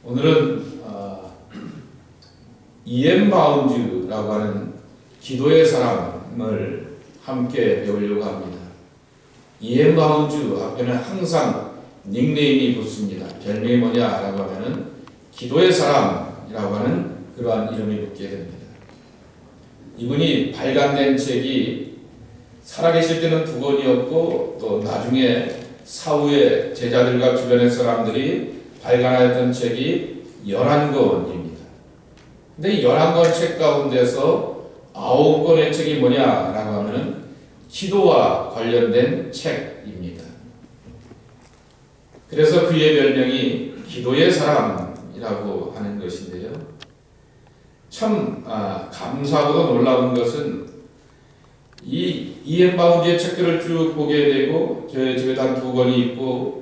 오늘은 이엠 바운즈라고 하는 기도의 사람을 함께 배우려고 합니다. 이엠 바운즈 앞에는 항상 닉네임이 붙습니다. 별명이 뭐냐라고 하면은 기도의 사람이라고 하는 그러한 이름이 붙게 됩니다. 이분이 발간된 책이 살아계실 때는 2권이었고 또 나중에 사후에 제자들과 주변의 사람들이 발간하였던 책이 11권입니다. 근데 이 11권 책 가운데서 9권의 책이 뭐냐라고 하면 기도와 관련된 책입니다. 그래서 그의 별명이 기도의 사람이라고 하는 것인데요. 참 감사하고도 놀라운 것은 이 이엠 바운즈의 책들을 쭉 보게 되고 저희 집에도 한 2권이 있고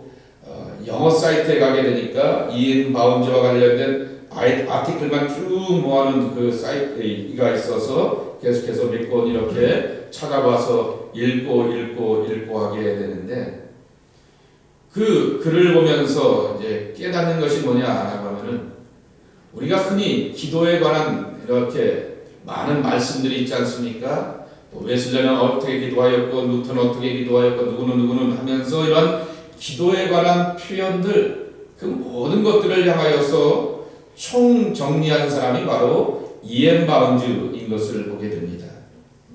영어 사이트에 가게 되니까 이엠 바운즈와 관련된 아티클만 쭉 모아놓은 그 사이트가 있어서 계속해서 몇 권 이렇게 찾아봐서 읽고 하게 되는데 그 글을 보면서 이제 깨닫는 것이 뭐냐라고 하면은 우리가 흔히 기도에 관한 이렇게 많은 말씀들이 있지 않습니까? 웨슬레는 어떻게 기도하였고 누턴은 어떻게 기도하였고 누구는 하면서 이런 기도에 관한 표현들 그 모든 것들을 향하여서 총정리한 사람이 바로 이엠 바운즈인 것을 보게 됩니다.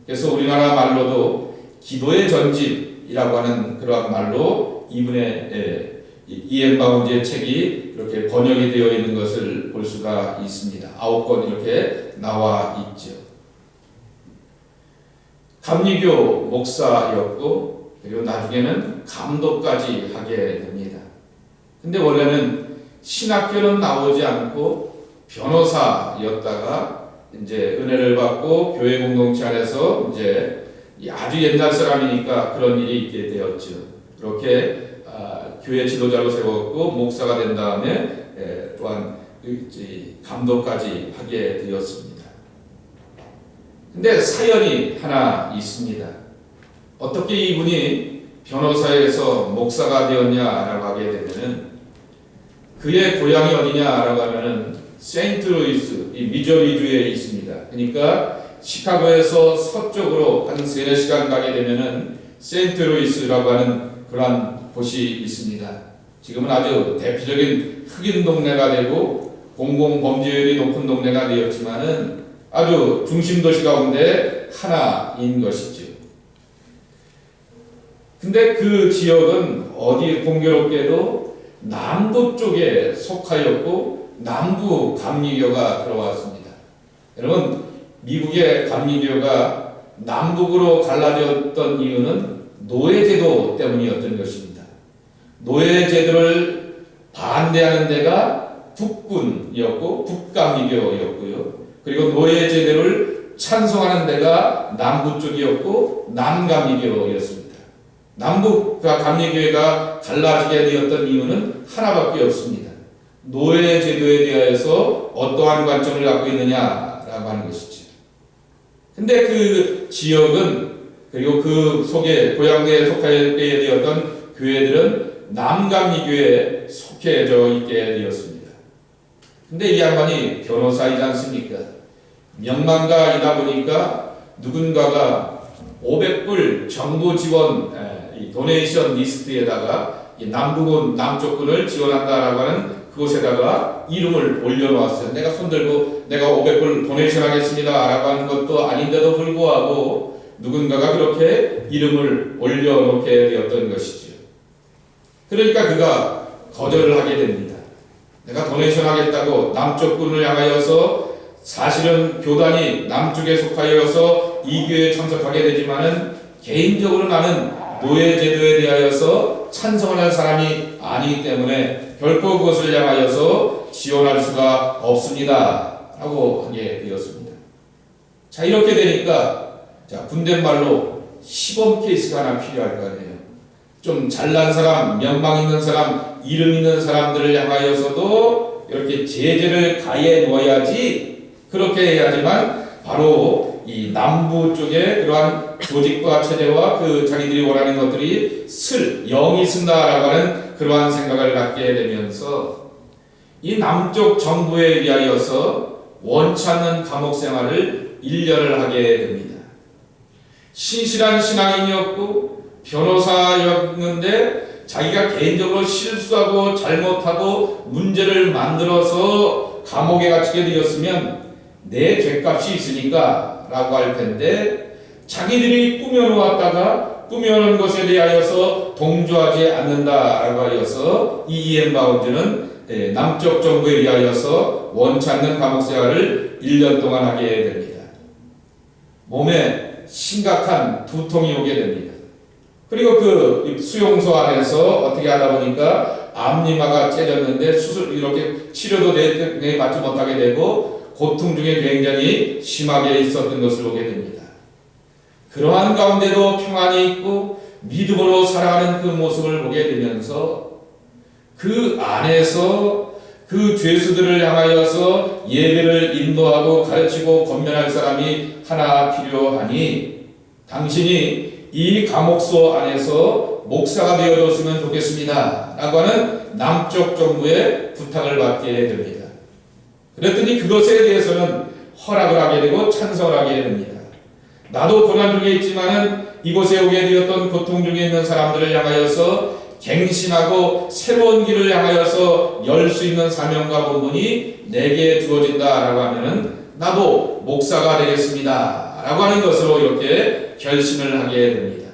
그래서 우리나라 말로도 기도의 전집이라고 하는 그러한 말로 이분의 이엠 바운즈의 책이 이렇게 번역이 되어 있는 것을 볼 수가 있습니다. 9권 이렇게 나와 있죠. 감리교 목사였고 그리고 나중에는 감독까지 하게 됩니다. 근데 원래는 신학교는 나오지 않고 변호사였다가 이제 은혜를 받고 교회 공동체 안에서 이제 아주 옛날 사람이니까 그런 일이 있게 되었죠. 그렇게 교회 지도자로 세웠고 목사가 된 다음에 또한 감독까지 하게 되었습니다. 근데 사연이 하나 있습니다. 어떻게 이분이 변호사에서 목사가 되었냐라고 하게 되면은 그의 고향이 어디냐라고 하면은 세인트루이스, 이 미저리주에 있습니다. 그러니까 시카고에서 서쪽으로 한 3-4시간 가게 되면은 세인트루이스라고 하는 그러한 곳이 있습니다. 지금은 아주 대표적인 흑인 동네가 되고 공공범죄율이 높은 동네가 되었지만은 아주 중심 도시 가운데 하나인 것이죠. 근데 그 지역은 어디 공교롭게도 남부 쪽에 속하였고 남부 감리교가 들어왔습니다. 여러분 미국의 감리교가 남북으로 갈라졌던 이유는 노예제도 때문이었던 것입니다. 노예제도를 반대하는 데가 북군이었고 북감리교였고요. 그리고 노예제도를 찬송하는 데가 남부 쪽이었고 남감리교였습니다. 남북과 감리교회가 갈라지게 되었던 이유는 하나밖에 없습니다. 노예제도에 대하여서 어떠한 관점을 갖고 있느냐라고 하는 것이죠. 근데 그 지역은 그리고 그 속에 고향내에 속하게 되었던 교회들은 남감리교회에 속해져 있게 되었습니다. 근데 이 양반이 변호사이지 않습니까? 명망가이다 보니까 누군가가 500불 정부 지원 도네이션 리스트에다가 남부군 남쪽군을 지원한다라고 하는 그곳에다가 이름을 올려놓았어요. 내가 손들고 내가 500불 도네이션 하겠습니다 라고 하는 것도 아닌데도 불구하고 누군가가 그렇게 이름을 올려놓게 되었던 것이죠. 그러니까 그가 거절을 하게 됩니다. 내가 도네이션 하겠다고 남쪽군을 향하여서 사실은 교단이 남쪽에 속하여서 이 교회에 참석하게 되지만은 개인적으로 나는 노예제도에 대하여서 찬성하는 사람이 아니기 때문에 결코 그것을 향하여서 지원할 수가 없습니다 라고 하게 되었습니다. 자 이렇게 되니까 군대말로 시범 케이스가 하나 필요할 거 아니에요. 좀 잘난 사람, 명망 있는 사람, 이름 있는 사람들을 향하여서도 이렇게 제재를 가해 놓아야지 그렇게 해야지만 바로 이 남부 쪽에 그러한 조직과 체제와 그 자기들이 원하는 것들이 영이 쓴다라고 하는 그러한 생각을 갖게 되면서 이 남쪽 정부에 의하여서 원치 않는 감옥 생활을 1년을 하게 됩니다. 신실한 신앙인이었고 변호사였는데 자기가 개인적으로 실수하고 잘못하고 문제를 만들어서 감옥에 갇히게 되었으면 내 죄값이 있으니까 라고 할 텐데, 자기들이 꾸며놓았다가 꾸며놓은 것에 대하여서 동조하지 않는다라고 하여서 이 이엔 바운드는 남쪽 정부에 의하여서 원치 않는 감옥 생활을 1년 동안 하게 됩니다. 몸에 심각한 두통이 오게 됩니다. 그리고 그 수용소 안에서 어떻게 하다 보니까 앞니마가 째졌는데 수술 이렇게 치료도 받지 못하게 되고 고통 중에 굉장히 심하게 있었던 것을 보게 됩니다. 그러한 가운데도 평안이 있고 믿음으로 살아가는 그 모습을 보게 되면서 그 안에서 그 죄수들을 향하여서 예배를 인도하고 가르치고 권면할 사람이 하나 필요하니 당신이 이 감옥소 안에서 목사가 되어줬으면 좋겠습니다 라고 하는 남쪽 정부의 부탁을 받게 됩니다. 그랬더니 그것에 대해서는 허락을 하게 되고 찬성을 하게 됩니다. 나도 고난 중에 있지만은 이곳에 오게 되었던 고통 중에 있는 사람들을 향하여서 갱신하고 새로운 길을 향하여서 열 수 있는 사명과 본분이 내게 주어진다라고 하면은 나도 목사가 되겠습니다 라고 하는 것으로 이렇게 결심을 하게 됩니다.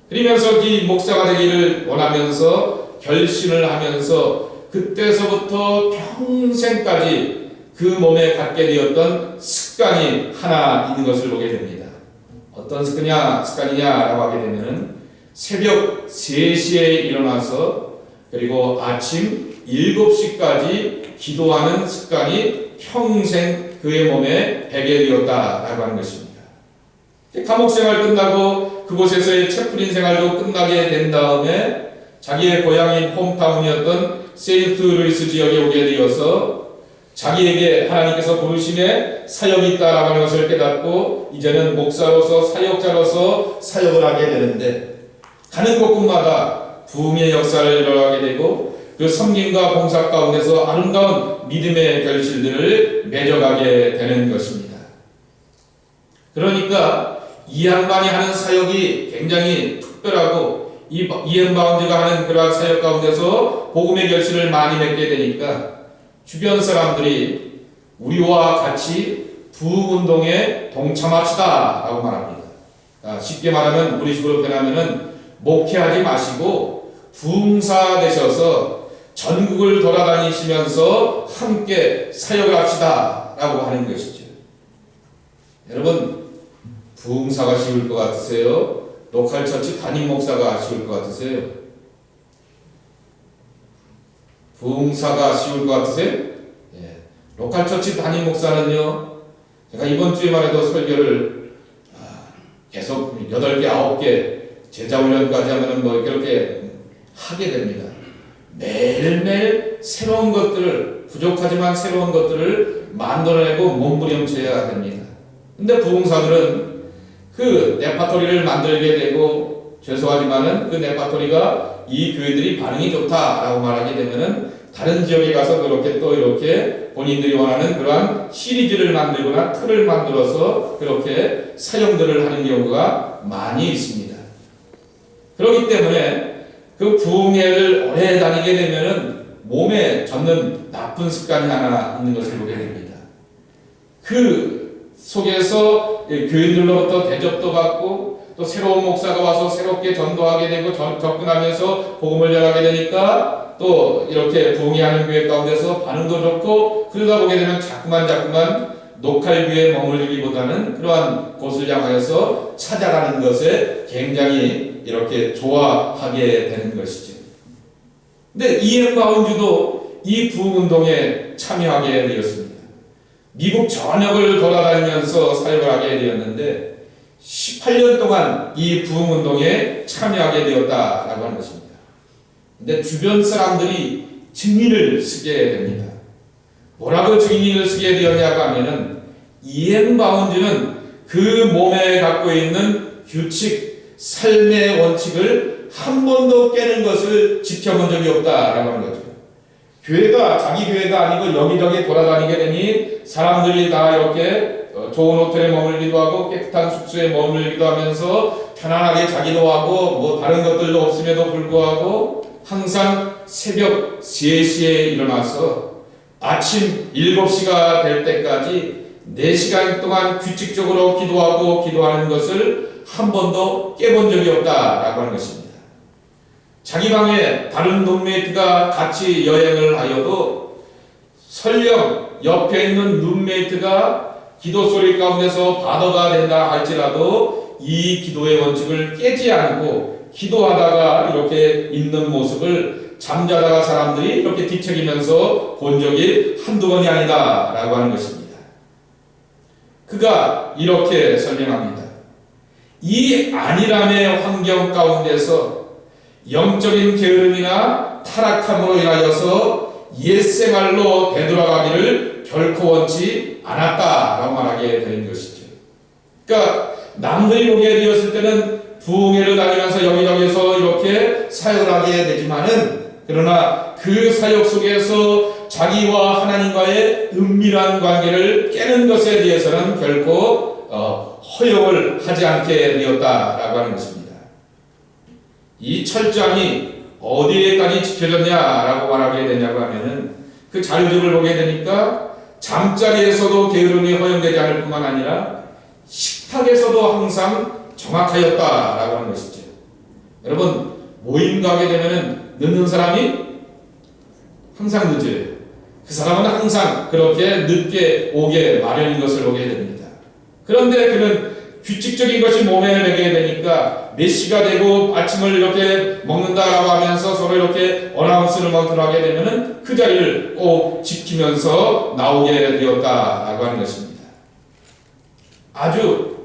그러면서 이 목사가 되기를 원하면서 결심을 하면서 그때서부터 평생까지 그 몸에 갖게 되었던 습관이 하나 있는 것을 보게 됩니다. 어떤 습관이냐라고 하게 되면은 새벽 3시에 일어나서 그리고 아침 7시까지 기도하는 습관이 평생 그의 몸에 배게 되었다라고 하는 것입니다. 감옥 생활 끝나고 그곳에서의 채플인 생활도 끝나게 된 다음에 자기의 고향인 홈타운이었던 세인트 루이스 지역에 오게 되어서 자기에게 하나님께서 부르심에 사역이 있다라고 하는 것을 깨닫고 이제는 목사로서 사역자로서 사역을 하게 되는데, 가는 곳곳마다 부흥의 역사를 일어나게 되고 그 섬김과 봉사 가운데서 아름다운 믿음의 결실들을 맺어가게 되는 것입니다. 그러니까 이 양반이 하는 사역이 굉장히 특별하고 이엔 바운드가 하는 그러한 사역 가운데서 복음의 결실을 많이 맺게 되니까 주변 사람들이 우리와 같이 부흥운동에 동참합시다 라고 말합니다. 쉽게 말하면 우리 식으로 표현하면 목회하지 마시고 부흥사 되셔서 전국을 돌아다니시면서 함께 사역을 합시다 라고 하는 것이죠. 여러분, 부흥사가 쉬울 것 같으세요? 로컬처치 담임 목사가 쉬울 것 같으세요? 부흥사가 쉬울 것 같으세요? 예. 로컬처치 담임 목사는요, 제가 이번 주에만 해도 설교를 계속 8개, 9개 제자훈련까지 하면은 뭐 그렇게 하게 됩니다. 매일매일 새로운 것들을, 부족하지만 새로운 것들을 만들어내고 몸부림쳐야 됩니다. 근데 부흥사들은 그 레파토리를 만들게 되고, 죄송하지만은 그 레파토리가 이 교회들이 반응이 좋다라고 말하게 되면은 다른 지역에 가서 그렇게 또 이렇게 본인들이 원하는 그러한 시리즈를 만들거나 틀을 만들어서 그렇게 사용들을 하는 경우가 많이 있습니다. 그렇기 때문에 그 부흥회를 오래 다니게 되면은 몸에 젖는 나쁜 습관이 하나 있는 것을 보게 됩니다. 그 속에서 교인들로부터 대접도 받고 또 새로운 목사가 와서 새롭게 전도하게 되고 접근하면서 복음을 전하게 되니까 또 이렇게 부흥회하는 교회 가운데서 반응도 좋고, 그러다 보게 되면 자꾸만 녹할교회에 머물기보다는 그러한 곳을 향하여서 찾아가는 것에 굉장히 이렇게 좋아하게 되는 것이죠. 근데 이엔 바운드도 이 부흥운동에 참여하게 되었습니다. 미국 전역을 돌아다니면서 사역을 하게 되었는데 18년 동안 이 부흥운동에 참여하게 되었다라고 하는 것입니다. 근데 주변 사람들이 증인을 쓰게 됩니다. 뭐라고 증인을 쓰게 되었냐고 하면은 이엔 바운드는 그 몸에 갖고 있는 규칙, 삶의 원칙을 한 번도 깨는 것을 지켜본 적이 없다라고 하는 거죠. 교회가 자기 교회가 아니고 여기저기 돌아다니게 되니 사람들이 다 이렇게 좋은 호텔에 머물기도 하고 깨끗한 숙소에 머물기도 하면서 편안하게 자기도 하고 뭐 다른 것들도 없음에도 불구하고 항상 새벽 3시에 일어나서 아침 7시가 될 때까지 4시간 동안 규칙적으로 기도하고 기도하는 것을 한 번도 깨본 적이 없다라고 하는 것입니다. 자기 방에 다른 룸메이트가 같이 여행을 하여도 설령 옆에 있는 룸메이트가 기도 소리 가운데서 바더가 된다 할지라도 이 기도의 원칙을 깨지 않고 기도하다가 이렇게 있는 모습을 잠자다가 사람들이 이렇게 뒤척이면서 본 적이 한두 번이 아니다 라고 하는 것입니다. 그가 이렇게 설명합니다. 이 안일함의 환경 가운데서 영적인 게으름이나 타락함으로 인하여서 옛생활로 되돌아가기를 결코 원치 않았다라고 말하게 되는 것이죠. 그러니까 남들이 보게 되었을 때는 부흥회를 다니면서 여기저기서 이렇게 사역을 하게 되지만은 그러나 그 사역 속에서 자기와 하나님과의 은밀한 관계를 깨는 것에 대해서는 결코 허용을 하지 않게 되었다라고 하는 것입니다. 이 철저함이 어디에까지 지켜졌냐라고 말하게 되냐고 하면은 그 자료집을 보게 되니까 잠자리에서도 게으름이 허용되지 않을 뿐만 아니라 식탁에서도 항상 정확하였다라고 하는 것이죠. 여러분 모임 가게 되면은 늦는 사람이 항상 늦어요. 그 사람은 항상 그렇게 늦게 오게 마련인 것을 보게 됩니다. 그런데 그는 규칙적인 것이 몸에 배게 되니까 몇 시가 되고 아침을 이렇게 먹는다라고 하면서 서로 이렇게 어나운스를 하게 되면은 그 자리를 꼭 지키면서 나오게 되었다라고 하는 것입니다. 아주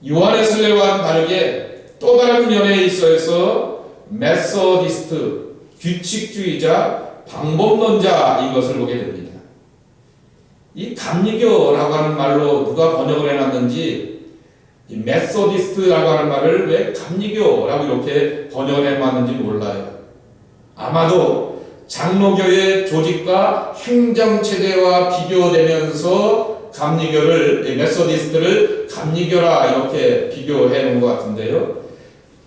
요한웨슬레와 다르게 또 다른 면에 있어서 메소디스트, 규칙주의자, 방법론자인 것을 보게 됩니다. 이 감리교라고 하는 말로 누가 번역을 해놨는지 이 메소디스트라고 하는 말을 왜 감리교라고 이렇게 번역을 해놨는지 몰라요. 아마도 장로교의 조직과 행정체제와 비교되면서 감리교를, 메소디스트를 감리교라 이렇게 비교해 놓은 것 같은데요.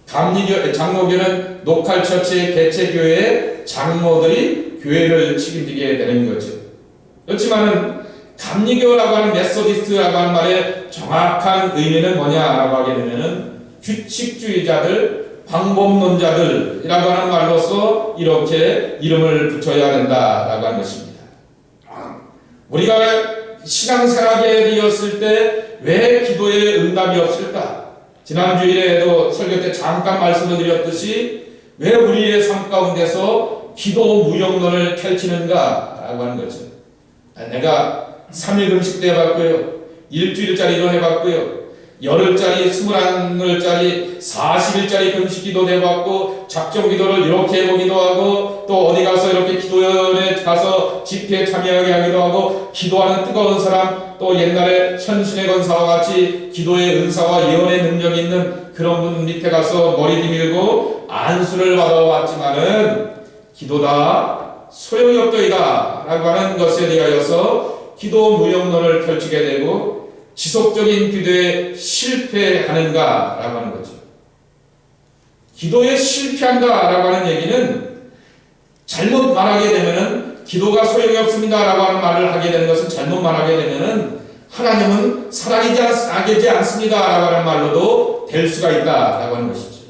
장로교는 노칼처치의 개체교회의 장로들이 교회를 책임지게 되는 거죠. 그렇지만은 감리교라고 하는 메소디스트라고 하는 말의 정확한 의미는 뭐냐라고 하게 되면은 규칙주의자들, 방법론자들이라고 하는 말로서 이렇게 이름을 붙여야 된다라고 하는 것입니다. 우리가 신앙생활에 되었을 때 왜 기도에 응답이 없을까? 지난 주일에도 설교 때 잠깐 말씀을 드렸듯이 왜 우리의 삶 가운데서 기도 무용론을 펼치는가라고 하는 거죠. 내가 3일 금식도 해봤고요. 일주일짜리도 해봤고요. 열흘짜리, 21일짜리, 40일짜리 금식기도 해봤고 작정기도를 이렇게 해보기도 하고 또 어디 가서 이렇게 기도원에 가서 집회에 참여하게 하기도 하고 기도하는 뜨거운 사람 또 옛날에 현신의 권사와 같이 기도의 은사와 예언의 능력이 있는 그런 분 밑에 가서 머리 비밀고 안수를 받아왔지만은 기도다 소용이 없더이다 라고 하는 것에 대하여서 기도 무용론을 펼치게 되고 지속적인 기도에 실패하는가 라고 하는 거죠. 기도에 실패한다 라고 하는 얘기는 잘못 말하게 되면은 기도가 소용이 없습니다 라고 하는 말을 하게 되는 것은 잘못 말하게 되면은 하나님은 살아계지 않습니다 라고 하는 말로도 될 수가 있다 라고 하는 것이죠.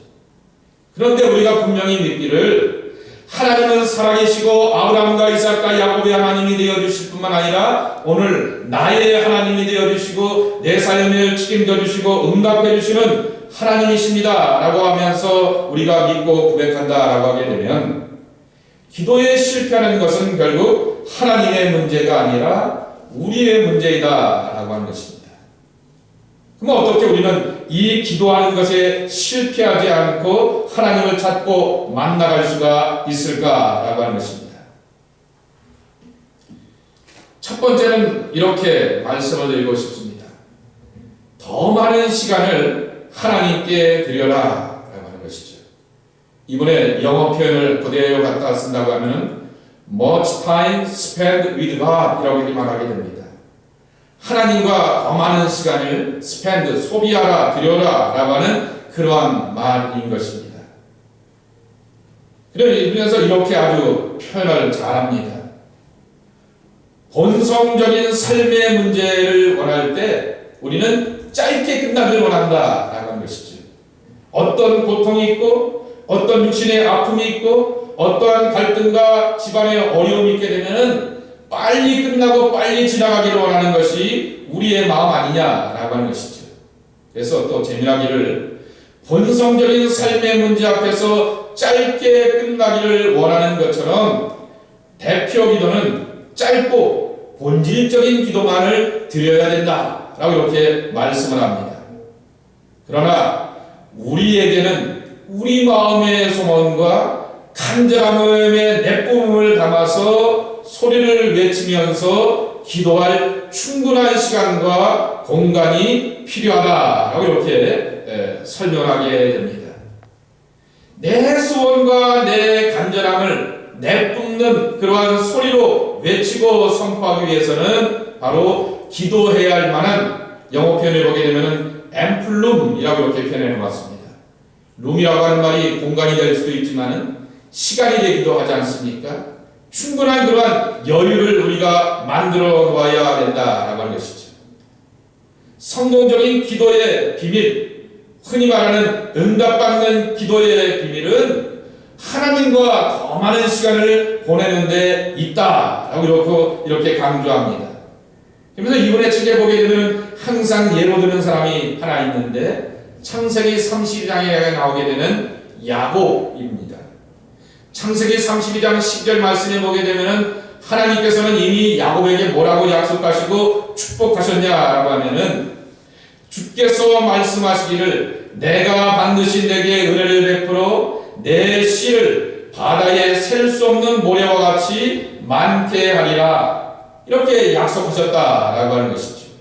그런데 우리가 분명히 믿기를 하나님은 살아계시고 아브라함과 이삭과 야곱의 하나님이 되어주실 뿐만 아니라 오늘 나의 하나님이 되어주시고 내 삶을 책임져 주시고 응답해 주시는 하나님이십니다 라고 하면서 우리가 믿고 고백한다 라고 하게 되면 기도에 실패하는 것은 결국 하나님의 문제가 아니라 우리의 문제이다 라고 하는 것입니다. 그럼 어떻게 우리는 이 기도하는 것에 실패하지 않고 하나님을 찾고 만나갈 수가 있을까라고 하는 것입니다. 첫 번째는 이렇게 말씀을 드리고 싶습니다. 더 많은 시간을 하나님께 드려라 라고 하는 것이죠. 이번에 영어 표현을 그대로 갖다 쓴다고 하면 much time spent with God 이라고 이렇게 말하게 됩니다. 하나님과 더 많은 시간을 spend, 소비하라, 들여라 라고 하는 그러한 말인 것입니다. 그러면서 이렇게 아주 표현을 잘합니다. 본성적인 삶의 문제를 원할 때 우리는 짧게 끝나길 원한다 라고 하는 것이죠. 어떤 고통이 있고 어떤 육신의 아픔이 있고 어떠한 갈등과 집안의 어려움이 있게 되면은 빨리 끝나고 빨리 지나가기를 원하는 것이 우리의 마음 아니냐라고 하는 것이죠. 그래서 또 재미나기를 본성적인 삶의 문제 앞에서 짧게 끝나기를 원하는 것처럼 대표 기도는 짧고 본질적인 기도만을 드려야 된다라고 이렇게 말씀을 합니다. 그러나 우리에게는 우리 마음의 소원과 간절함의 내뿜음을 담아서 소리를 외치면서 기도할 충분한 시간과 공간이 필요하다라고 이렇게 설명하게 됩니다. 내 소원과 내 간절함을 내뿜는 그러한 소리로 외치고 선포하기 위해서는 바로 기도해야 할 만한 영어 표현을 보게 되면 앰플룸이라고 이렇게 표현해 놓았습니다. 룸이라고 하는 말이 공간이 될 수도 있지만은 시간이 되기도 하지 않습니까? 충분한 그러한 여유를 우리가 만들어 놓아야 된다라고 하는 것이죠. 성공적인 기도의 비밀, 흔히 말하는 응답받는 기도의 비밀은 하나님과 더 많은 시간을 보내는 데 있다라고 이렇게 강조합니다. 그래서 이번에 책에 보게 되면 항상 예로 드는 사람이 하나 있는데 창세기 32장에 나오게 되는 야곱입니다. 창세기 32장 10절 말씀에 보게 되면 하나님께서는 이미 야곱에게 뭐라고 약속하시고 축복하셨냐라고 하면은 주께서 말씀하시기를 내가 반드시 내게 은혜를 베풀어 내 씨를 바다에 셀 수 없는 모래와 같이 많게 하리라 이렇게 약속하셨다라고 하는 것이죠.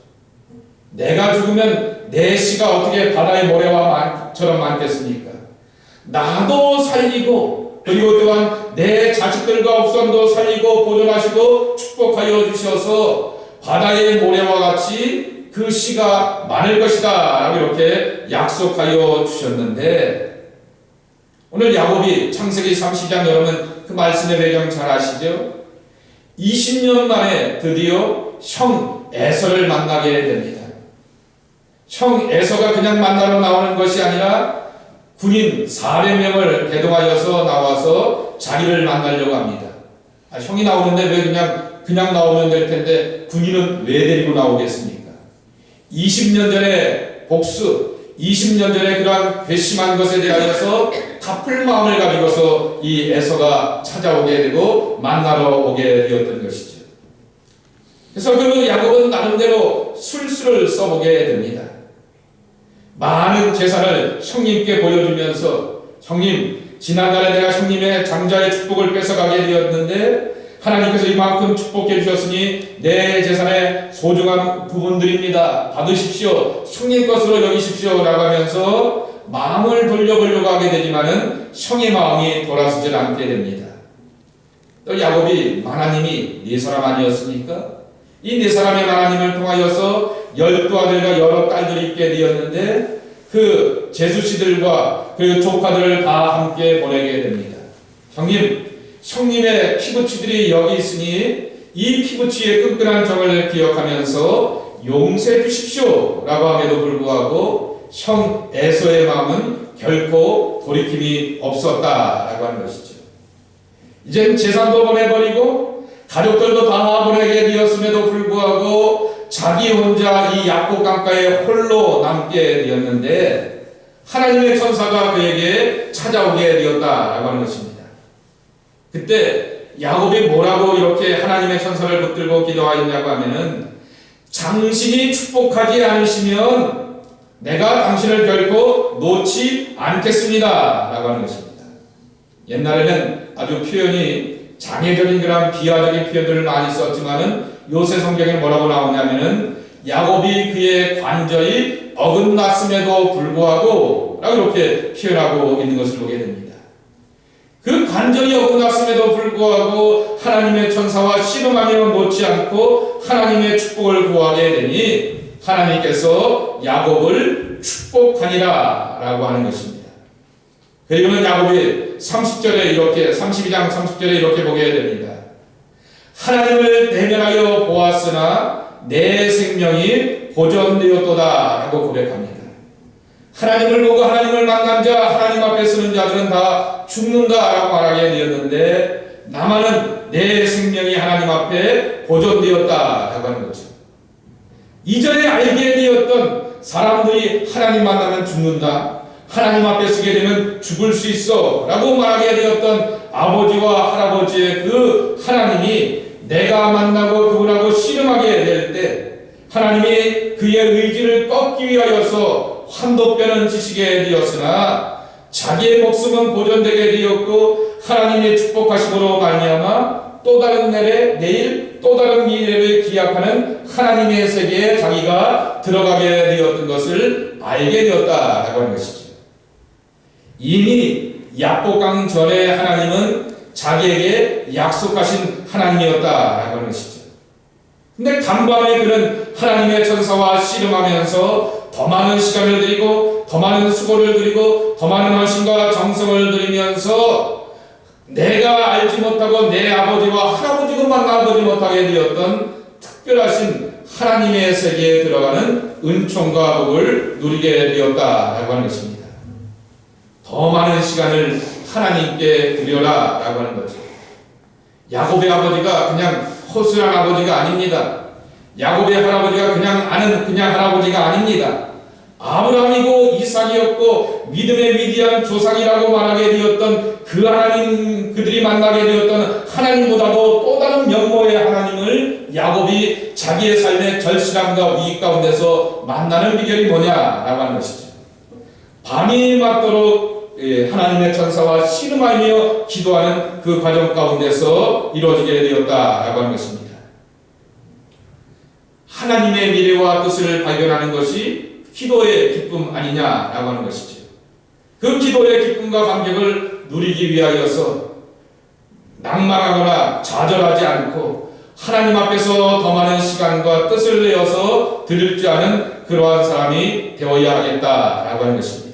내가 죽으면 내 씨가 어떻게 바다의 모래와처럼 많겠습니까? 나도 살리고 그리고 또한 내 자식들과 후손도 살리고 보존하시고 축복하여 주셔서 바다의 모래와 같이 그 씨가 많을 것이다 라고 이렇게 약속하여 주셨는데 오늘 야곱이 창세기 30장 여러분 그 말씀의 배경 잘 아시죠? 20년 만에 드디어 형 에서를 만나게 됩니다. 형 에서가 그냥 만나러 나오는 것이 아니라 군인 400명을 대동하여서 나와서 자기를 만나려고 합니다. 형이 나오는데 왜 그냥 나오면 될 텐데 군인은 왜 데리고 나오겠습니까? 20년 전에 복수, 20년 전에 그러한 괘씸한 것에 대하여서 갚을 마음을 가지고서 이 에서가 찾아오게 되고 만나러 오게 되었던 것이죠. 그래서 그 야곱은 나름대로 술수를 써보게 됩니다. 많은 재산을 형님께 보여주면서 형님 지난달에 내가 형님의 장자의 축복을 뺏어가게 되었는데 하나님께서 이만큼 축복해 주셨으니 내 재산의 소중한 부분들입니다. 받으십시오. 형님 것으로 여기십시오. 라고 하면서 마음을 돌려보려고 하게 되지만은 형의 마음이 돌아서질 않게 됩니다. 또 야곱이 하나님이 네 사람 아니었습니까? 이 네 사람의 하나님을 통하여서 12아들과 여러 딸들이 있게 되었는데 그 제수씨들과 그 조카들을 다 함께 보내게 됩니다. 형님의 피부치들이 여기 있으니 이 피부치의 끈끈한 정을 기억하면서 용서해 주십시오 라고 함에도 불구하고 형 에서의 마음은 결코 돌이킴이 없었다라고 하는 것이죠. 이젠 재산도 보내버리고 가족들도 다 보내게 되었음에도 불구하고 자기 혼자 이 야곱 강가에 홀로 남게 되었는데 하나님의 천사가 그에게 찾아오게 되었다라고 하는 것입니다. 그때 야곱이 뭐라고 이렇게 하나님의 천사를 붙들고 기도하였냐고 하면은 당신이 축복하지 않으시면 내가 당신을 결코 놓지 않겠습니다 라고 하는 것입니다. 옛날에는 아주 표현이 장애적인 그런 비하적인 표현들을 많이 썼지만은 요새 성경에 뭐라고 나오냐면은 야곱이 그의 관절이 어긋났음에도 불구하고 라고 이렇게 표현하고 있는 것을 보게 됩니다. 그 간절히 어긋났음에도 불구하고 하나님의 천사와 씨름하며 못지않고 하나님의 축복을 구하게 되니 하나님께서 야곱을 축복하니라 라고 하는 것입니다. 그리고는 야곱이 32장 30절에 이렇게 보게 됩니다. 하나님을 대면하여 보았으나 내 생명이 보존되었도다 라고 고백합니다. 하나님을 보고 하나님을 만난 자, 하나님 앞에 서는 자들은 다 죽는다 라고 말하게 되었는데 나만은 내 생명이 하나님 앞에 보존되었다 라고 하는 거죠. 이전에 알게 되었던 사람들이 하나님 만나면 죽는다, 하나님 앞에 서게 되면 죽을 수 있어 라고 말하게 되었던 아버지와 할아버지의 그 하나님이 내가 만나고 그분하고 씨름하게 될 때 하나님이 그의 의지를 꺾기 위하여서 환도뼈는 지시게 되었으나 자기의 목숨은 보존되게 되었고 하나님의 축복하심으로 말미암아 또 다른 내일 또 다른 미래를 기약하는 하나님의 세계에 자기가 들어가게 되었던 것을 알게 되었다라고 하는 것이죠. 이미 약복강 전에 하나님은 자기에게 약속하신 하나님이었다라고 하는 것이죠. 근데 간밤에 그는 하나님의 천사와 씨름하면서 더 많은 시간을 들이고 더 많은 수고를 들이고 더 많은 헌신과 정성을 들이면서 내가 알지 못하고 내 아버지와 할아버지도 만나보지 못하게 되었던 특별하신 하나님의 세계에 들어가는 은총과 복을 누리게 되었다라고 하는 것입니다. 더 많은 시간을 하나님께 드려라 라고 하는 거죠. 야곱의 아버지가 그냥 허술한 아버지가 아닙니다. 야곱의 할아버지가 그냥 할아버지가 아닙니다. 아브라함이고 이삭이었고 믿음의 위대한 조상이라고 말하게 되었던 그 하나님, 그들이 만나게 되었던 하나님보다도 또 다른 면모의 하나님을 야곱이 자기의 삶의 절실함과 위기 가운데서 만나는 비결이 뭐냐라고 하는 것이죠. 밤이 맞도록 하나님의 천사와 씨름하며 기도하는 그 과정 가운데서 이루어지게 되었다라고 하는 것입니다. 하나님의 미래와 뜻을 발견하는 것이 기도의 기쁨 아니냐라고 하는 것이죠. 그 기도의 기쁨과 감격을 누리기 위하여서 낭만하거나 좌절하지 않고 하나님 앞에서 더 많은 시간과 뜻을 내어서 드릴 줄 아는 그러한 사람이 되어야 하겠다라고 하는 것입니다.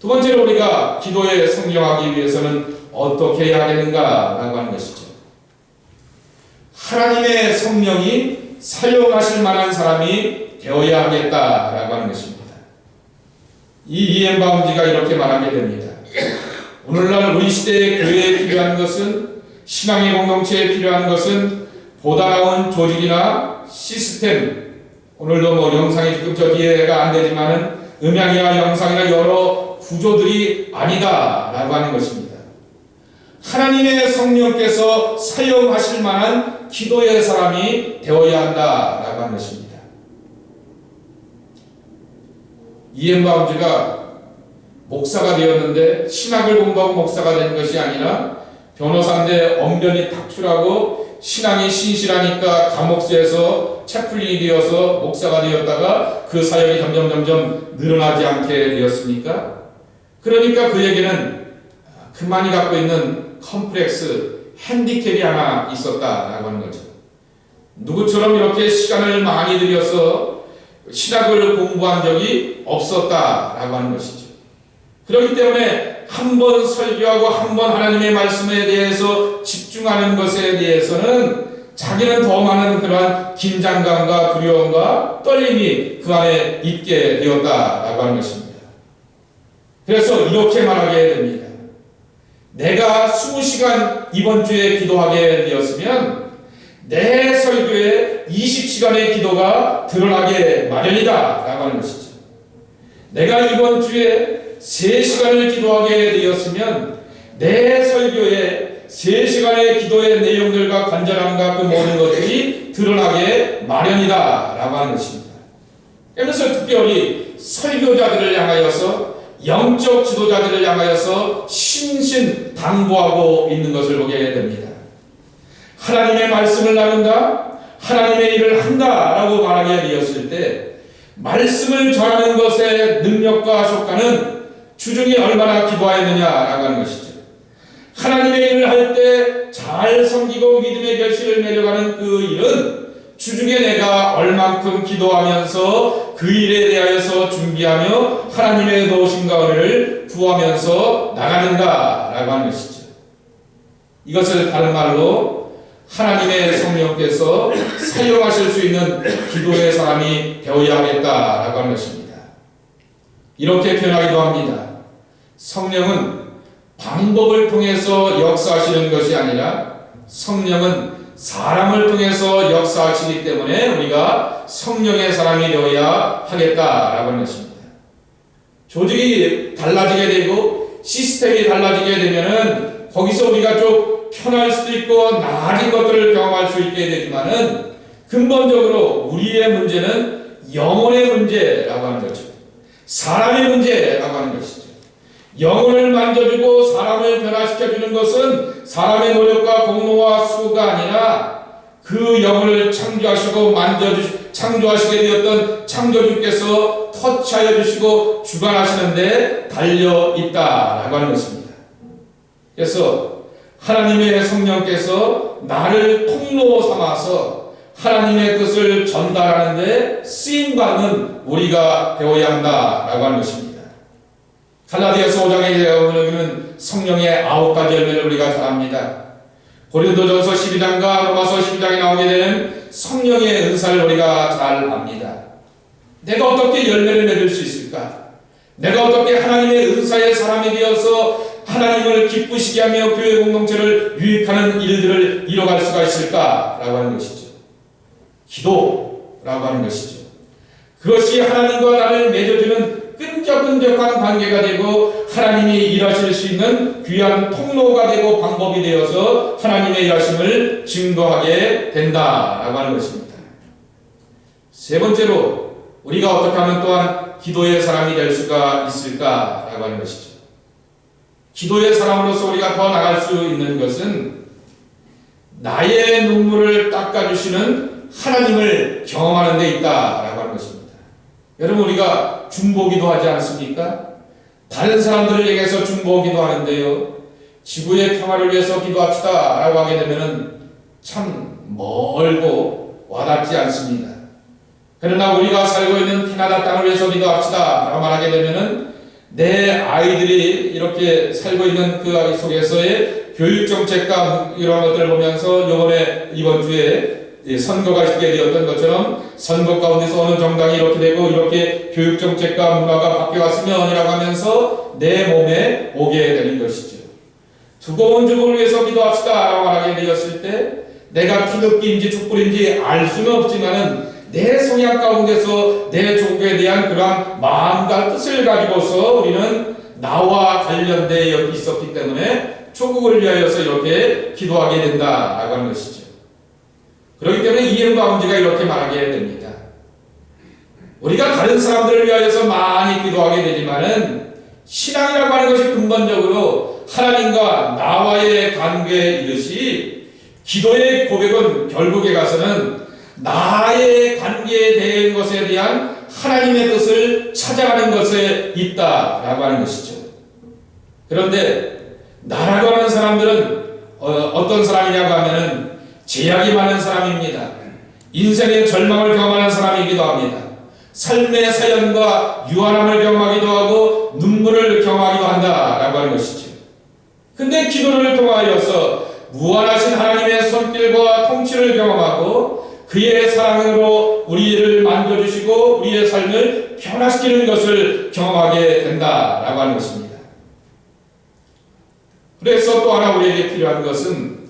두 번째로 우리가 기도에 성경하기 위해서는 어떻게 해야 되는가라고 하는 것이죠. 하나님의 성령이 사용하실 만한 사람이 되어야 하겠다라고 하는 것입니다. 이 이엔 바운지가 이렇게 말하게 됩니다. 오늘날 우리 시대의 교회에 필요한 것은, 신앙의 공동체에 필요한 것은 보다 나은 조직이나 시스템, 오늘도 영상이 지금 저 뒤에가 안 되지만은 음향이나 영상이나 여러 구조들이 아니다 라고 하는 것입니다. 하나님의 성령께서 사용하실 만한 기도의 사람이 되어야 한다 라고 하는 것입니다. 이엔 바운지가 목사가 되었는데 신학을 공부하고 목사가 된 것이 아니라 변호사인데 언변이 탁출하고 신앙이 신실하니까 감옥수에서 채플린이 되어서 목사가 되었다가 그 사역이 점점 늘어나지 않게 되었습니까? 그러니까 그에게는 그만이 갖고 있는 컴플렉스, 핸디캡이 하나 있었다라고 하는 거죠. 누구처럼 이렇게 시간을 많이 들여서 신학을 공부한 적이 없었다라고 하는 것이죠. 그렇기 때문에 한 번 설교하고 한 번 하나님의 말씀에 대해서 집중하는 것에 대해서는 자기는 더 많은 그러한 긴장감과 두려움과 떨림이 그 안에 있게 되었다라고 하는 것입니다. 그래서 이렇게 말하게 됩니다. 내가 20시간 이번 주에 기도하게 되었으면 내 설교에 20시간의 기도가 드러나게 마련이다 라고 하는 것이죠. 내가 이번 주에 3시간을 기도하게 되었으면 내 설교에 3시간의 기도의 내용들과 간절함과 그 모든 것들이 드러나게 마련이다 라고 하는 것입니다. 그래서 특별히 설교자들을 향하여서, 영적 지도자들을 향하여서 신신당부하고 있는 것을 보게 됩니다. 하나님의 말씀을 나눈다, 하나님의 일을 한다 라고 말하게 되었을 때 말씀을 전하는 것의 능력과 효과는 주중에 얼마나 기도하였느냐라고 하는 것이죠. 하나님의 일을 할 때 잘 섬기고 믿음의 결실을 맺어가는 그 일은 주중에 내가 얼만큼 기도하면서 그 일에 대하여서 준비하며 하나님의 도우심과 은혜를 구하면서 나가는가라고 하는 것이죠. 이것을 다른 말로 하나님의 성령께서 사용하실 수 있는 기도의 사람이 되어야 하겠다라고 하는 것입니다. 이렇게 표현하기도 합니다. 성령은 방법을 통해서 역사하시는 것이 아니라 성령은 사람을 통해서 역사하시기 때문에 우리가 성령의 사람이 되어야 하겠다라고 하는 것입니다. 조직이 달라지게 되고 시스템이 달라지게 되면은 거기서 우리가 좀 편할 수도 있고 나아진 것들을 경험할 수 있게 되지만은 근본적으로 우리의 문제는 영혼의 문제라고 하는 거죠. 사람의 문제라고 하는 것이죠. 영혼을 만져주고 사람을 변화시켜주는 것은 사람의 노력과 공로와 수고가 아니라 그 영혼을 창조하시고 창조하시게 되었던 창조주께서 터치하여 주시고 주관하시는데 달려있다라고 하는 것입니다. 그래서 하나님의 성령께서 나를 통로 삼아서 하나님의 뜻을 전달하는 데 쓰임받는 우리가 되어야 한다라고 하는 것입니다. 갈라디아서 5장에 보면 성령의 9가지 열매를 우리가 잘 압니다. 고린도전서 12장과 로마서 12장에 나오게 되는 성령의 은사를 우리가 잘 압니다. 내가 어떻게 열매를 맺을 수 있을까? 내가 어떻게 하나님의 은사의 사람이 되어서 하나님을 기쁘시게 하며 교회 공동체를 유익하는 일들을 이뤄갈 수가 있을까라고 하는 것이죠. 기도라고 하는 것이죠. 그것이 하나님과 나를 맺어주는 끈적끈적한 관계가 되고 하나님이 일하실 수 있는 귀한 통로가 되고 방법이 되어서 하나님의 일하심을 증거하게 된다라고 하는 것입니다. 세 번째로 우리가 어떻게 하면 또한 기도의 사람이 될 수가 있을까라고 하는 것이죠. 기도의 사람으로서 우리가 더 나갈 수 있는 것은 나의 눈물을 닦아주시는 하나님을 경험하는 데 있다라고 하는 것입니다. 여러분 우리가 중보기도 하지 않습니까? 다른 사람들을 얘기해서 중보기도 하는데요. 지구의 평화를 위해서 기도합시다 라고 하게 되면 참 멀고 와닿지 않습니다. 그러나 우리가 살고 있는 피나다 땅을 위해서 기도합시다 라고 말하게 되면 내 아이들이 이렇게 살고 있는 그 속에서의 교육정책과 이런 것들을 보면서 이번 주에 선거가 있게 되었던 것처럼 선거 가운데서 어느 정당이 이렇게 되고 이렇게 교육정책과 문화가 바뀌어왔으면 이라고 하면서 내 몸에 오게 되는 것이죠. 두고 온 주국을 위해서 기도합시다 라고 말하게 되었을 때 내가 기독교인지 촛불인지 알 수는 없지만은 내 성향 가운데서 내 조국에 대한 그러한 마음과 뜻을 가지고서 우리는 나와 관련되어 있었기 때문에 조국을 위하여서 이렇게 기도하게 된다라고 하는 것이죠. 그렇기 때문에 이엠 바운지가 이렇게 말하게 됩니다. 우리가 다른 사람들을 위하여서 많이 기도하게 되지만은 신앙이라고 하는 것이 근본적으로 하나님과 나와의 관계이듯이 기도의 고백은 결국에 가서는 나의 관계에 대한 것에 대한 하나님의 뜻을 찾아가는 것에 있다라고 하는 것이죠. 그런데 나라고 하는 사람들은 어떤 사람이냐고 하면은 제약이 많은 사람입니다. 인생의 절망을 경험하는 사람이기도 합니다. 삶의 사연과 유한함을 경험하기도 하고 눈물을 경험하기도 한다라고 하는 것이죠. 근데 기도를 통하여서 무한하신 하나님의 손길과 통치를 경험하고 그의 사랑으로 우리를 만져주시고 우리의 삶을 변화시키는 것을 경험하게 된다라고 하는 것입니다. 그래서 또 하나 우리에게 필요한 것은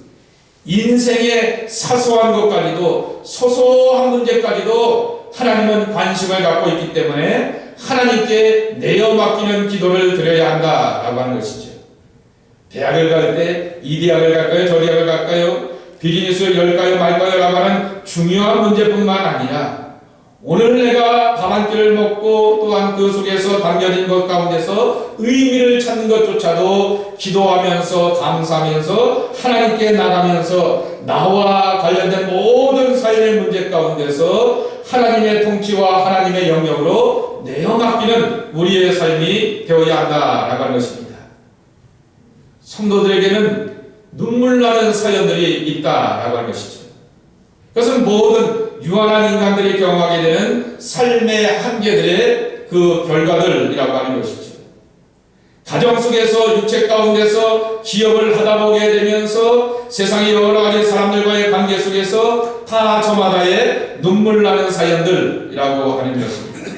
인생의 사소한 것까지도 소소한 문제까지도 하나님은 관심을 갖고 있기 때문에 하나님께 내어 맡기는 기도를 드려야 한다라고 하는 것이죠. 대학을 갈 때 이 대학을 갈까요? 저 대학을 갈까요? 비즈니스를 열까요? 말까요? 라고 하는 중요한 문제뿐만 아니라 오늘 내가 밥 한 끼를 먹고 또한 그 속에서 담겨진 것 가운데서 의미를 찾는 것조차도 기도하면서 감사하면서 하나님께 나가면서 나와 관련된 모든 삶의 문제 가운데서 하나님의 통치와 하나님의 영역으로 내어 맡기는 우리의 삶이 되어야 한다라고 하는 것입니다. 성도들에게는 눈물 나는 사연들이 있다라고 하는 것이죠. 그것은 모든 유한한 인간들이 경험하게 되는 삶의 한계들의 그 결과들이라고 하는 것이죠. 가정 속에서 육체 가운데서 기업을 하다 보게 되면서 세상의 여러 가지 사람들과의 관계 속에서 다 저마다의 눈물 나는 사연들이라고 하는 것입니다.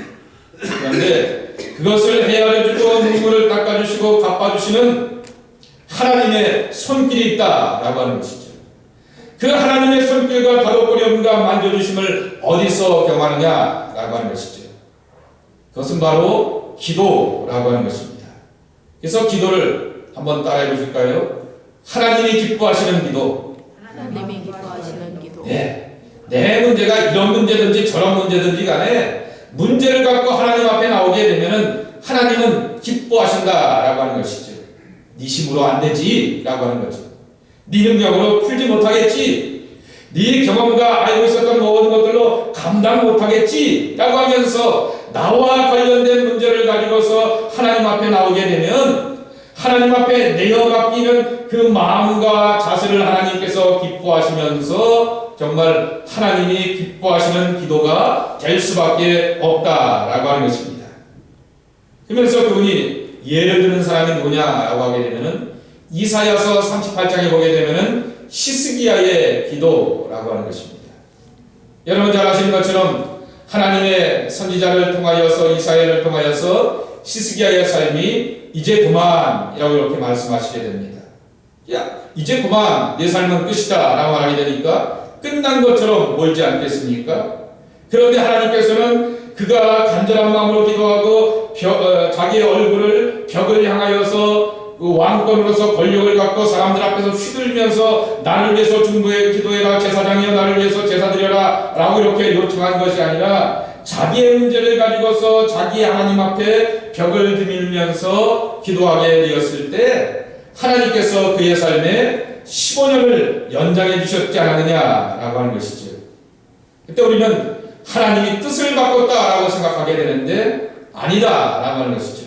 그런데 그것을 헤아려주고 눈물을 닦아주시고 갚아주시는 하나님의 손길이 있다라고 하는 것이죠. 그 하나님의 손길과 다독거림과 만져주심을 어디서 경험하느냐라고 하는 것이죠. 그것은 바로 기도라고 하는 것입니다. 그래서 기도를 한번 따라해 보실까요? 하나님이 기뻐하시는 기도. 하나님이 기뻐하시는 기도. 네. 내 문제가 이런 문제든지 저런 문제든지 간에 문제를 갖고 하나님 앞에 나오게 되면은 하나님은 기뻐하신다라고 하는 것이죠. 네 힘으로 안 되지라고 하는 거죠. 네 능력으로 풀지 못하겠지. 네 경험과 알고 있었던 모든 것들로 감당 못하겠지라고 하면서 나와 관련된 문제를 가지고서 하나님 앞에 나오게 되면 하나님 앞에 내어 맡기는 그 마음과 자세를 하나님께서 기뻐하시면서 정말 하나님이 기뻐하시는 기도가 될 수밖에 없다라고 하는 것입니다. 그러면서 그분이 예를 드는 사람이 누구냐라고 하게 되면은 이사야서 38장에 보게 되면은 히스기야의 기도라고 하는 것입니다. 여러분 잘 아시는 것처럼 하나님의 선지자를 통하여서 이사야를 통하여서 히스기야의 삶이 이제 그만이라고 이렇게 말씀하시게 됩니다. 야, 이제 그만 내 삶은 끝이다 라고 하게 되니까 끝난 것처럼 보이지 않겠습니까? 그런데 하나님께서는 그가 간절한 마음으로 기도하고 자기의 얼굴을 벽을 향하여서 그 왕권으로서 권력을 갖고 사람들 앞에서 휘둘면서 나를 위해서 중보에 기도해라, 제사장이여 나를 위해서 제사드려라 라고 이렇게 요청한 것이 아니라 자기의 문제를 가지고서 자기 하나님 앞에 벽을 드밀면서 기도하게 되었을 때 하나님께서 그의 삶에 15년을 연장해 주셨지 않았느냐라고 하는 것이죠. 그때 우리는 하나님이 뜻을 바꿨다라고 생각하게 되는데 아니다라고 하는 것이죠.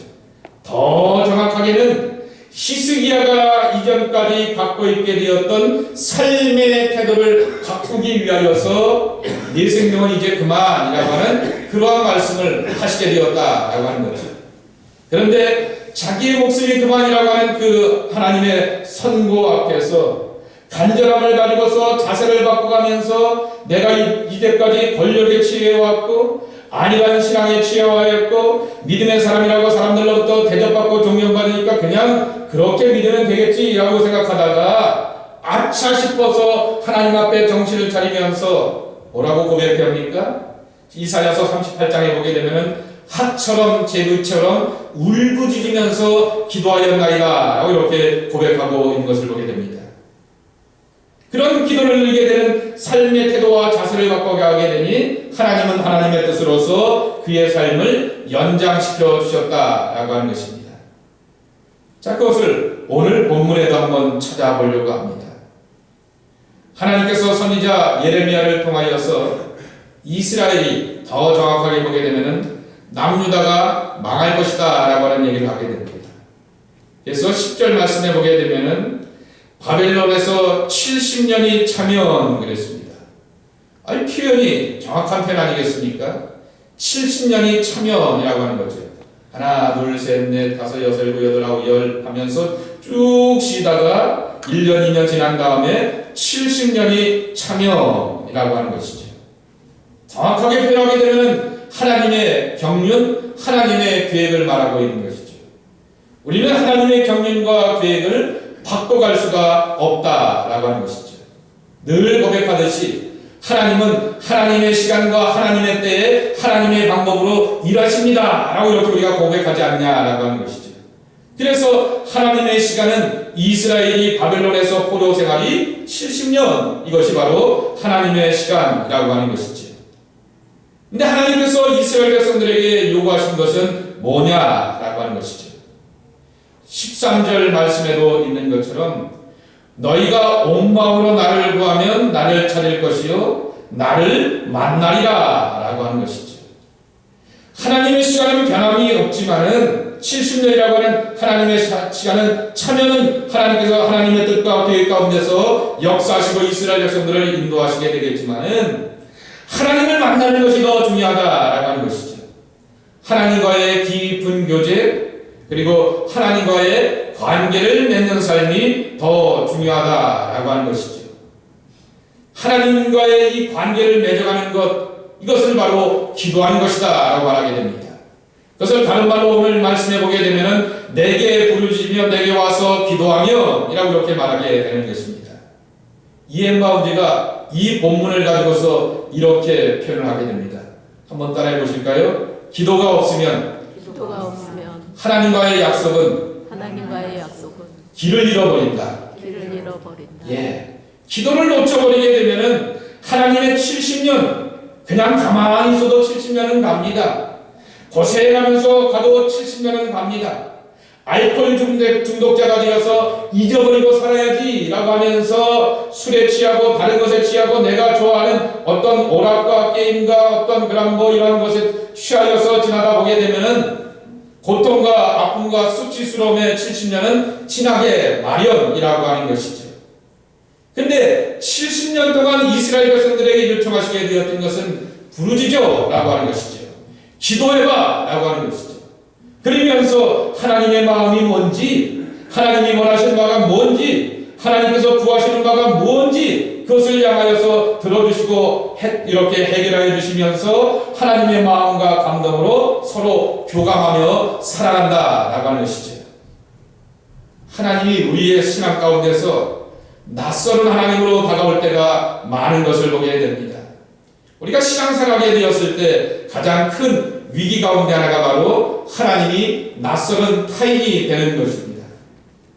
더 정확하게는 히스기야가 이전까지 갖고 있게 되었던 삶의 태도를 바꾸기 위하여서 네 생명은 이제 그만이라고 하는 그러한 말씀을 하시게 되었다라고 하는 거죠. 그런데 자기의 목숨이 그만이라고 하는 그 하나님의 선고 앞에서 간절함을 가지고서 자세를 바꿔가면서 내가 이제까지 권력에 취해왔고 아니라는 신앙에 취해왔고 믿음의 사람이라고 사람들로부터 대접받고 존경받으니까 그냥 그렇게 믿으면 되겠지라고 생각하다가 아차 싶어서 하나님 앞에 정신을 차리면서 뭐라고 고백합니까? 이사야서 38장에 보게 되면은 하처럼 제부처럼 울부짖으면서 기도하였나이다 라고 이렇게 고백하고 있는 것을 보게 됩니다. 그런 기도를 들게 되는 삶의 태도와 자세를 바꿔가게 되니 하나님은 하나님의 뜻으로서 그의 삶을 연장시켜 주셨다라고 하는 것입니다. 자, 그것을 오늘 본문에도 한번 찾아보려고 합니다. 하나님께서 선지자 예레미야를 통하여서 이스라엘이 더 정확하게 보게 되면은 남유다가 망할 것이다 라고 하는 얘기를 하게 됩니다. 그래서 10절 말씀에 보게 되면은 바벨론에서 70년이 차면 그랬습니다. 아니 표현이 정확한 표현 아니겠습니까? 70년이 차면이라고 하는 거죠. 하나, 둘, 셋, 넷, 다섯, 여섯, 일곱, 여덟, 아홉, 열 하면서 쭉 쉬다가 1년, 2년 지난 다음에 70년이 차면이라고 하는 것이죠. 정확하게 표현하게 되면 하나님의 경륜, 하나님의 계획을 말하고 있는 것이죠. 우리는 하나님의 경륜과 계획을 바꿔갈 수가 없다라고 하는 것이죠. 늘 고백하듯이 하나님은 하나님의 시간과 하나님의 때에 하나님의 방법으로 일하십니다 라고 이렇게 우리가 고백하지 않냐라고 하는 것이죠. 그래서 하나님의 시간은 이스라엘이 바벨론에서 포로 생활이 70년, 이것이 바로 하나님의 시간이라고 하는 것이죠. 근데 하나님께서 이스라엘 백성들에게 요구하신 것은 뭐냐라고 하는 것이죠. 13절 말씀에도 있는 것처럼 너희가 온 마음으로 나를 구하면 나를 찾을 것이요 나를 만나리라 라고 하는 것이죠. 하나님의 시간은 변함이 없지만은 70년이라고 하는 하나님의 시간은 참여는 하나님께서 하나님의 뜻과 계획 가운데서 역사하시고 이스라엘 백성들을 인도하시게 되겠지만은 하나님을 만나는 것이 더 중요하다라고 하는 것이죠. 하나님과의 깊은 교제 그리고 하나님과의 관계를 맺는 삶이 더 중요하다라고 하는 것이죠. 하나님과의 이 관계를 맺어가는 것 이것을 바로 기도하는 것이다 라고 말하게 됩니다. 그것을 다른 말로 오늘 말씀해 보게 되면 내게 부르짖으며 내게 와서 기도하며 이라고 이렇게 말하게 되는 것입니다. 이엠 바운디가 이 본문을 가지고서 이렇게 표현을 하게 됩니다. 한번 따라해 보실까요? 기도가 없으면 하나님과의 약속은 길을 잃어버린다. 예, 기도를 놓쳐버리게 되면은 하나님의 70년 그냥 가만히 있어도 70년은 갑니다. 고생하면서 가도 70년은 갑니다. 알코올 중독자가 되어서 잊어버리고 살아야지 라고 하면서 술에 취하고 다른 것에 취하고 내가 좋아하는 어떤 오락과 게임과 어떤 그런 이런 것에 취하여서 지나다 보게 되면은 고통과 아픔과 수치스러움의 70년은 지나게 마련이라고 하는 것이죠. 근데 70년 동안 이스라엘 백성들에게 요청하시게 되었던 것은 부르짖어 라고 하는 것이죠. 기도해봐 라고 하는 것이죠. 그러면서 하나님의 마음이 뭔지, 하나님이 원하시는 바가 뭔지, 하나님께서 구하시는 바가 뭔지 그것을 향하여서 들어주시고 이렇게 해결해 주시면서 하나님의 마음과 감동으로 서로 교감하며 살아간다 라고 하는 것이죠. 하나님이 우리의 신앙 가운데서 낯설은 하나님으로 다가올 때가 많은 것을 보게 됩니다. 우리가 신앙생활하게 되었을 때 가장 큰 위기 가운데 하나가 바로 하나님이 낯설은 타인이 되는 것입니다.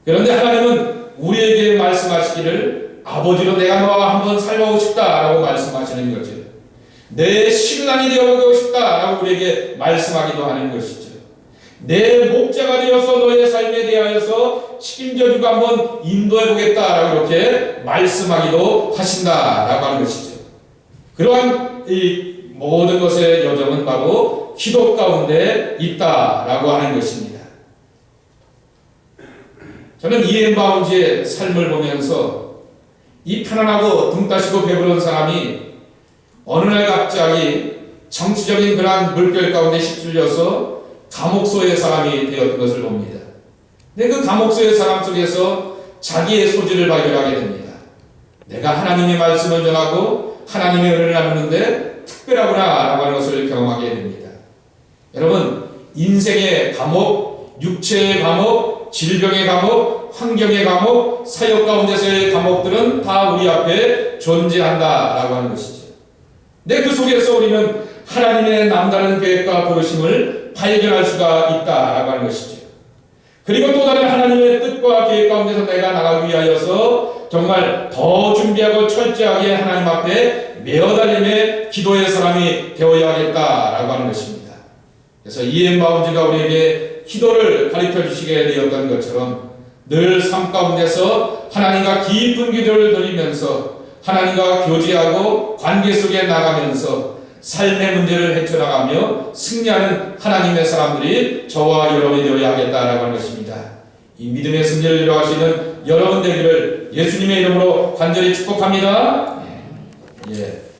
그런데 하나님은 우리에게 말씀하시기를 아버지로 내가 너와 한번 살아보고 싶다라고 말씀하시는 거죠. 내 신랑이 되어보고 싶다라고 우리에게 말씀하기도 하는 것이죠. 내 목자가 되어서 너의 삶에 대하여서 책임져주고 한번 인도해보겠다라고 이렇게 말씀하기도 하신다라고 하는 것이죠. 그러한 이 모든 것의 여정은 바로 기도 가운데 있다라고 하는 것입니다. 저는 이엠 바운지의 삶을 보면서 이 편안하고 등 따시고 배부른 사람이 어느 날 갑자기 정치적인 그러한 물결 가운데 휩쓸려서 감옥소의 사람이 되었던 것을 봅니다. 근데 그 감옥소의 사람 속에서 자기의 소질을 발견하게 됩니다. 내가 하나님의 말씀을 전하고 하나님의 은혜를 나누는데 특별하구나 라고 하는 것을 경험하게 됩니다. 여러분, 인생의 감옥, 육체의 감옥, 질병의 감옥, 환경의 감옥, 사역 가운데서의 감옥들은 다 우리 앞에 존재한다라고 하는 것이죠. 근데 그 속에서 우리는 하나님의 남다른 계획과 부르심을 발견할 수가 있다라고 하는 것이죠. 그리고 또 다른 하나님의 뜻과 계획 가운데서 내가 나가기 위하여서 정말 더 준비하고 철저하게 하나님 앞에 매어달림의 기도의 사람이 되어야겠다라고 하는 것입니다. 그래서 이엠 바운지가 우리에게 기도를 가르쳐 주시게 되었던 것처럼 늘 삶 가운데서 하나님과 깊은 기도를 드리면서 하나님과 교제하고 관계 속에 나가면서 삶의 문제를 헤쳐나가며 승리하는 하나님의 사람들이 저와 여러분이 되어야 하겠다라고 하는 것입니다. 이 믿음의 승리를 이루어가시는 여러분 되기를 예수님의 이름으로 간절히 축복합니다. 예.